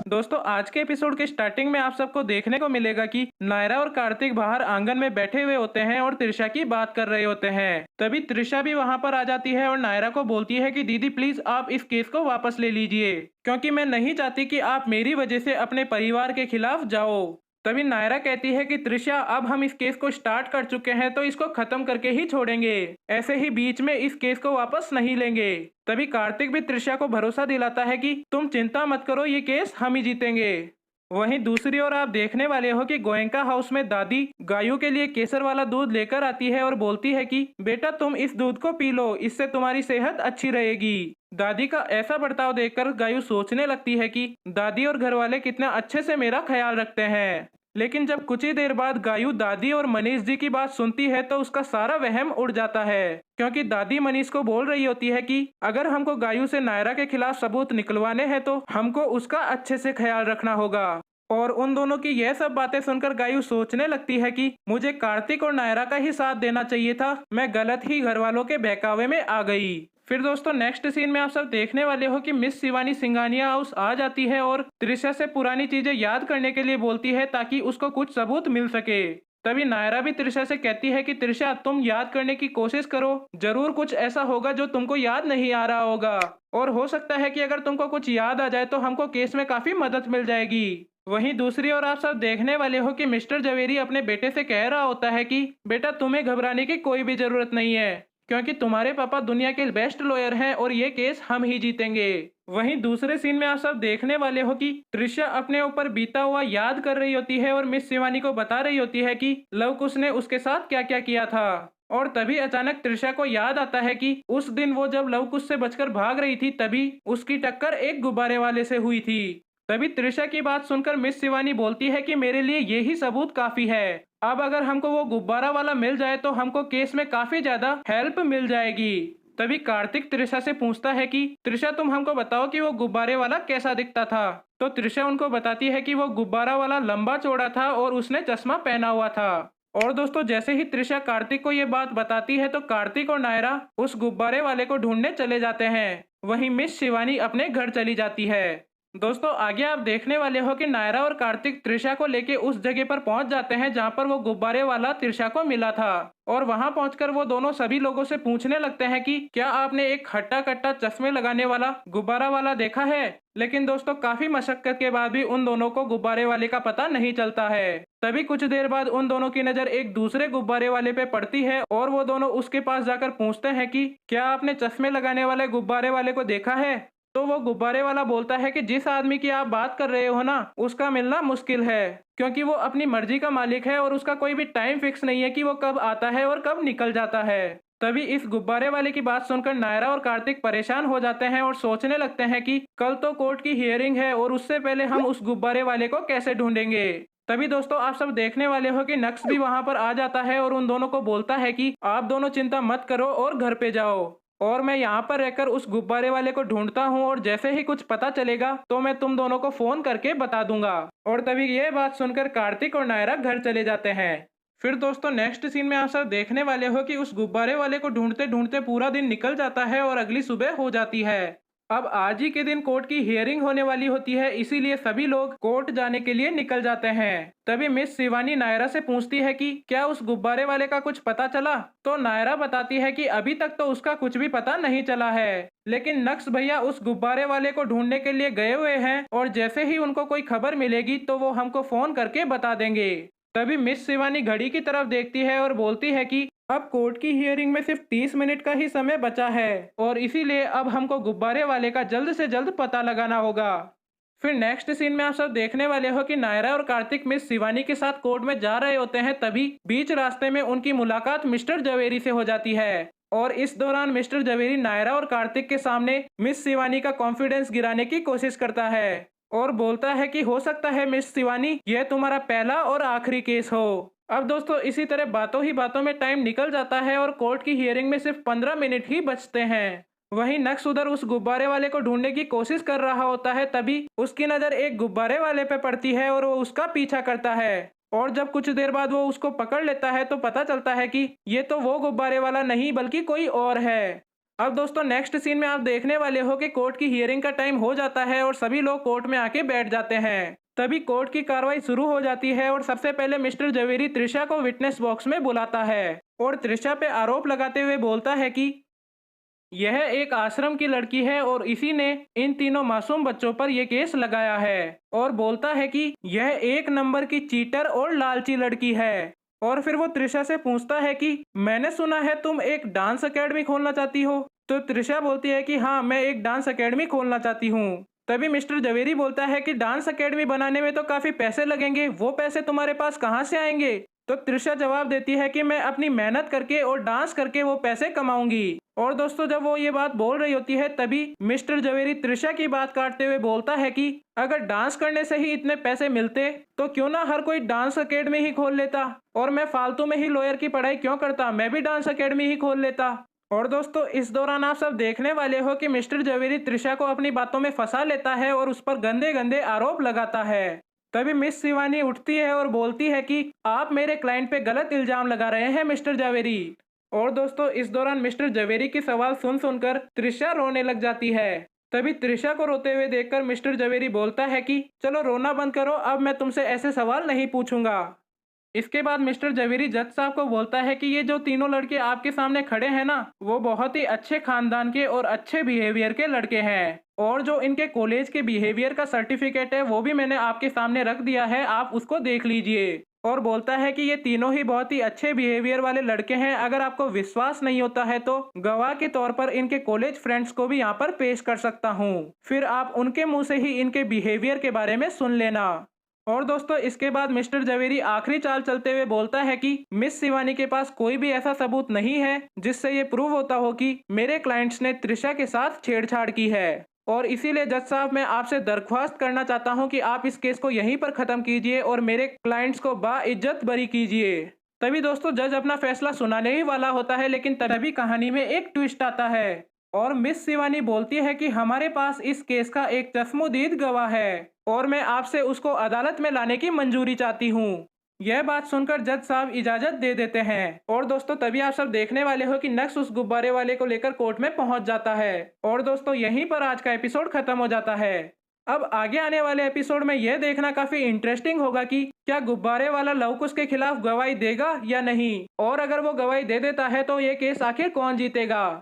दोस्तों आज के एपिसोड के स्टार्टिंग में आप सबको देखने को मिलेगा कि नायरा और कार्तिक बाहर आंगन में बैठे हुए होते हैं और त्रिशा की बात कर रहे होते हैं। तभी त्रिशा भी वहां पर आ जाती है और नायरा को बोलती है कि दीदी प्लीज आप इस केस को वापस ले लीजिए, क्योंकि मैं नहीं चाहती कि आप मेरी वजह से अपने परिवार के खिलाफ जाओ। तभी नायरा कहती है कि त्रिशा अब हम इस केस को स्टार्ट कर चुके हैं तो इसको खत्म करके ही छोड़ेंगे, ऐसे ही बीच में इस केस को वापस नहीं लेंगे। तभी कार्तिक भी त्रिशा को भरोसा दिलाता है कि तुम चिंता मत करो, ये केस हम ही जीतेंगे। वहीं दूसरी ओर आप देखने वाले हो कि गोयनका हाउस में दादी गायों के लिए केसर वाला दूध लेकर आती है और बोलती है कि बेटा तुम इस दूध को पी लो, इससे तुम्हारी सेहत अच्छी रहेगी। दादी का ऐसा बर्ताव देखकर गायू सोचने लगती है कि दादी और घर वाले कितना अच्छे से मेरा ख्याल रखते हैं। लेकिन जब कुछ ही देर बाद गायू दादी और मनीष जी की बात सुनती है तो उसका सारा वहम उड़ जाता है, क्योंकि दादी मनीष को बोल रही होती है कि अगर हमको गायू से नायरा के खिलाफ सबूत निकलवाने हैं तो हमको उसका अच्छे से ख्याल रखना होगा। और उन दोनों की यह सब बातें सुनकर गायू सोचने लगती है कि मुझे कार्तिक और नायरा का ही साथ देना चाहिए था, मैं गलत ही घर वालों के बहकावे में आ गई। फिर दोस्तों नेक्स्ट सीन में आप सब देखने वाले हो कि मिस शिवानी सिंघानिया हाउस आ जाती है और त्रिशा से पुरानी चीजें याद करने के लिए बोलती है ताकि उसको कुछ सबूत मिल सके। तभी नायरा भी त्रिशा से कहती है कि त्रिशा तुम याद करने की कोशिश करो, जरूर कुछ ऐसा होगा जो तुमको याद नहीं आ रहा होगा, और हो सकता है कि अगर तुमको कुछ याद आ जाए तो हमको केस में काफी मदद मिल जाएगी। वहीं दूसरी ओर आप सब देखने वाले हो कि मिस्टर जवेरी अपने बेटे से कह रहा होता है कि बेटा तुम्हें घबराने की कोई भी जरूरत नहीं है, क्योंकि तुम्हारे पापा दुनिया के बेस्ट लॉयर हैं और ये केस हम ही जीतेंगे। वहीं दूसरे सीन में आप सब देखने वाले हो कि त्रिशा अपने ऊपर बीता हुआ याद कर रही होती है और मिस शिवानी को बता रही होती है कि लवकुश ने उसके साथ क्या क्या किया था। और तभी अचानक त्रिशा को याद आता है कि उस दिन वो जब लवकुश से बचकर भाग रही थी तभी उसकी टक्कर एक गुब्बारे वाले से हुई थी। तभी त्रिशा की बात सुनकर मिस शिवानी बोलती है कि मेरे लिए यही सबूत काफी है, अब अगर हमको वो गुब्बारा वाला मिल जाए तो हमको केस में काफी ज्यादा हेल्प मिल जाएगी। तभी कार्तिक त्रिशा से पूछता है कि त्रिशा तुम हमको बताओ कि वो गुब्बारे वाला कैसा दिखता था। तो त्रिशा उनको बताती है कि वो गुब्बारा वाला लंबा चौड़ा था और उसने चश्मा पहना हुआ था। और दोस्तों जैसे ही त्रिशा कार्तिक को ये बात बताती है तो कार्तिक और नायरा उस गुब्बारे वाले को ढूंढने चले जाते हैं। वहीं मिस शिवानी अपने घर चली जाती है। दोस्तों आगे आप देखने वाले हो कि नायरा और कार्तिक त्रिशा को लेके उस जगह पर पहुंच जाते हैं जहां पर वो गुब्बारे वाला त्रिशा को मिला था। और वहां पहुंचकर वो दोनों सभी लोगों से पूछने लगते हैं कि क्या आपने एक हट्टा कट्टा चश्मे लगाने वाला गुब्बारा वाला देखा है। लेकिन दोस्तों काफी मशक्कत के बाद भी उन दोनों को गुब्बारे वाले का पता नहीं चलता है। तभी कुछ देर बाद उन दोनों की नजर एक दूसरे गुब्बारे वाले पे पड़ती है और वो दोनों उसके पास जाकर पूछते हैं कि क्या आपने चश्मे लगाने वाले गुब्बारे वाले को देखा है। तो वो गुब्बारे वाला बोलता है कि जिस आदमी की आप बात कर रहे हो ना उसका मिलना मुश्किल है, क्योंकि वो अपनी मर्जी का मालिक है और उसका कोई भी टाइम फिक्स नहीं है कि वो कब आता है और कब निकल जाता है। तभी इस गुब्बारे वाले की बात सुनकर नायरा और कार्तिक परेशान हो जाते हैं और सोचने लगते हैं कि कल तो कोर्ट की हियरिंग है और उससे पहले हम उस गुब्बारे वाले को कैसे ढूंढेंगे। तभी दोस्तों आप सब देखने वाले हो कि नक्श भी वहां पर आ जाता है और उन दोनों को बोलता है कि आप दोनों चिंता मत करो और घर पे जाओ, और मैं यहाँ पर रहकर उस गुब्बारे वाले को ढूंढता हूँ और जैसे ही कुछ पता चलेगा तो मैं तुम दोनों को फोन करके बता दूंगा। और तभी ये बात सुनकर कार्तिक और नायरा घर चले जाते हैं। फिर दोस्तों नेक्स्ट सीन में आप सब देखने वाले हो कि उस गुब्बारे वाले को ढूंढते ढूंढते पूरा दिन निकल जाता है और अगली सुबह हो जाती है। अब आज ही के दिन कोर्ट की हियरिंग होने वाली होती है, इसीलिए सभी लोग कोर्ट जाने के लिए निकल जाते हैं। तभी मिस शिवानी नायरा से पूछती है कि क्या उस गुब्बारे वाले का कुछ पता चला। तो नायरा बताती है कि अभी तक तो उसका कुछ भी पता नहीं चला है, लेकिन नक्श भैया उस गुब्बारे वाले को ढूंढने के लिए गए हुए हैं और जैसे ही उनको कोई खबर मिलेगी तो वो हमको फोन करके बता देंगे। तभी मिस शिवानी घड़ी की तरफ देखती है और बोलती है कि अब कोर्ट की हियरिंग में सिर्फ 30 मिनट का ही समय बचा है और इसीलिए अब हमको गुब्बारे वाले का जल्द से जल्द पता लगाना होगा। फिर नेक्स्ट सीन में आप सब देखने वाले हो कि नायरा और कार्तिक मिस शिवानी के साथ कोर्ट में जा रहे होते हैं, तभी बीच रास्ते में उनकी मुलाकात मिस्टर जवेरी से हो जाती है। और इस दौरान मिस्टर जवेरी नायरा और कार्तिक के सामने मिस शिवानी का कॉन्फिडेंस गिराने की कोशिश करता है और बोलता है कि हो सकता है मिस शिवानी यह तुम्हारा पहला और आखिरी केस हो। अब दोस्तों इसी तरह बातों ही बातों में टाइम निकल जाता है और कोर्ट की हियरिंग में सिर्फ 15 मिनट ही बचते हैं। वहीं नक्श उधर उस गुब्बारे वाले को ढूंढने की कोशिश कर रहा होता है, तभी उसकी नजर एक गुब्बारे वाले पे पड़ती है और वो उसका पीछा करता है। और जब कुछ देर बाद वो उसको पकड़ लेता है तो पता चलता है कि ये तो वो गुब्बारे वाला नहीं बल्कि कोई और है। अब दोस्तों नेक्स्ट सीन में आप देखने वाले हो कि कोर्ट की हियरिंग का टाइम हो जाता है और सभी लोग कोर्ट में आके बैठ जाते हैं। तभी कोर्ट की कार्रवाई शुरू हो जाती है और सबसे पहले मिस्टर जवेरी त्रिशा को विटनेस बॉक्स में बुलाता है और त्रिशा पे आरोप लगाते हुए बोलता है कि यह एक आश्रम की लड़की है और इसी ने इन तीनों मासूम बच्चों पर यह केस लगाया है और बोलता है कि यह एक नंबर की चीटर और लालची लड़की है। और फिर वो त्रिशा से पूछता है कि मैंने सुना है तुम एक डांस एकेडमी खोलना चाहती हो। तो त्रिशा बोलती है कि हाँ, मैं एक डांस एकेडमी खोलना चाहती हूँ। तभी मिस्टर जवेरी बोलता है कि डांस एकेडमी बनाने में तो काफी पैसे लगेंगे, वो पैसे तुम्हारे पास कहाँ से आएंगे। तो त्रिशा जवाब देती है कि मैं अपनी मेहनत करके और डांस करके वो पैसे कमाऊंगी। और दोस्तों जब वो ये बात बोल रही होती है तभी मिस्टर जवेरी त्रिशा की बात काटते हुए बोलता है कि अगर डांस करने से ही इतने पैसे मिलते तो क्यों ना हर कोई डांस एकेडमी ही खोल लेता और मैं फालतू में ही लॉयर की पढ़ाई क्यों करता, मैं भी डांस एकेडमी ही खोल लेता। और दोस्तों इस दौरान आप सब देखने वाले हो कि मिस्टर जवेरी त्रिशा को अपनी बातों में फंसा लेता है और उस पर गंदे गंदे आरोप लगाता है। तभी मिस शिवानी उठती है और बोलती है कि आप मेरे क्लाइंट पे गलत इल्जाम लगा रहे हैं मिस्टर जवेरी। और दोस्तों इस दौरान मिस्टर जवेरी की सवाल सुन सुनकर त्रिशा रोने लग जाती है। तभी त्रिशा को रोते हुए देखकर मिस्टर जवेरी बोलता है कि चलो रोना बंद करो, अब मैं तुमसे ऐसे सवाल नहीं पूछूंगा। इसके बाद मिस्टर जवेरी जज साहब को बोलता है कि ये जो तीनों लड़के आपके सामने खड़े हैं ना, वो बहुत ही अच्छे खानदान के और अच्छे बिहेवियर के लड़के हैं और जो इनके कॉलेज के बिहेवियर का सर्टिफिकेट है वो भी मैंने आपके सामने रख दिया है, आप उसको देख लीजिए। और बोलता है कि ये तीनों ही बहुत ही अच्छे बिहेवियर वाले लड़के हैं, अगर आपको विश्वास नहीं होता है तो गवाह के तौर पर इनके कॉलेज फ्रेंड्स को भी यहाँ पर पेश कर सकता हूँ, फिर आप उनके मुंह से ही इनके बिहेवियर के बारे में सुन लेना। और दोस्तों इसके बाद मिस्टर जवेरी आखिरी चाल चलते हुए बोलता है कि मिस शिवानी के पास कोई भी ऐसा सबूत नहीं है जिससे ये प्रूव होता हो कि मेरे क्लाइंट्स ने त्रिशा के साथ छेड़छाड़ की है और इसीलिए जज साहब मैं आपसे दरख्वास्त करना चाहता हूं कि आप इस केस को यहीं पर खत्म कीजिए और मेरे क्लाइंट्स को बाइज्जत बरी कीजिए। तभी दोस्तों जज अपना फैसला सुनाने ही वाला होता है, लेकिन तभी कहानी में एक ट्विस्ट आता है और मिस शिवानी बोलती है कि हमारे पास इस केस का एक चश्मोदीद गवाह है और मैं आपसे उसको अदालत में लाने की मंजूरी चाहती हूँ। यह बात सुनकर जज साहब इजाजत दे देते हैं और दोस्तों तभी आप सब देखने वाले हो कि नक्श उस गुब्बारे वाले को लेकर कोर्ट में पहुंच जाता है। और दोस्तों यहीं पर आज का एपिसोड खत्म हो जाता है। अब आगे आने वाले एपिसोड में यह देखना काफी इंटरेस्टिंग होगा कि क्या गुब्बारे वाला लवकुश के खिलाफ गवाही देगा या नहीं, और अगर वो गवाही दे देता है तो ये केस आखिर कौन जीतेगा।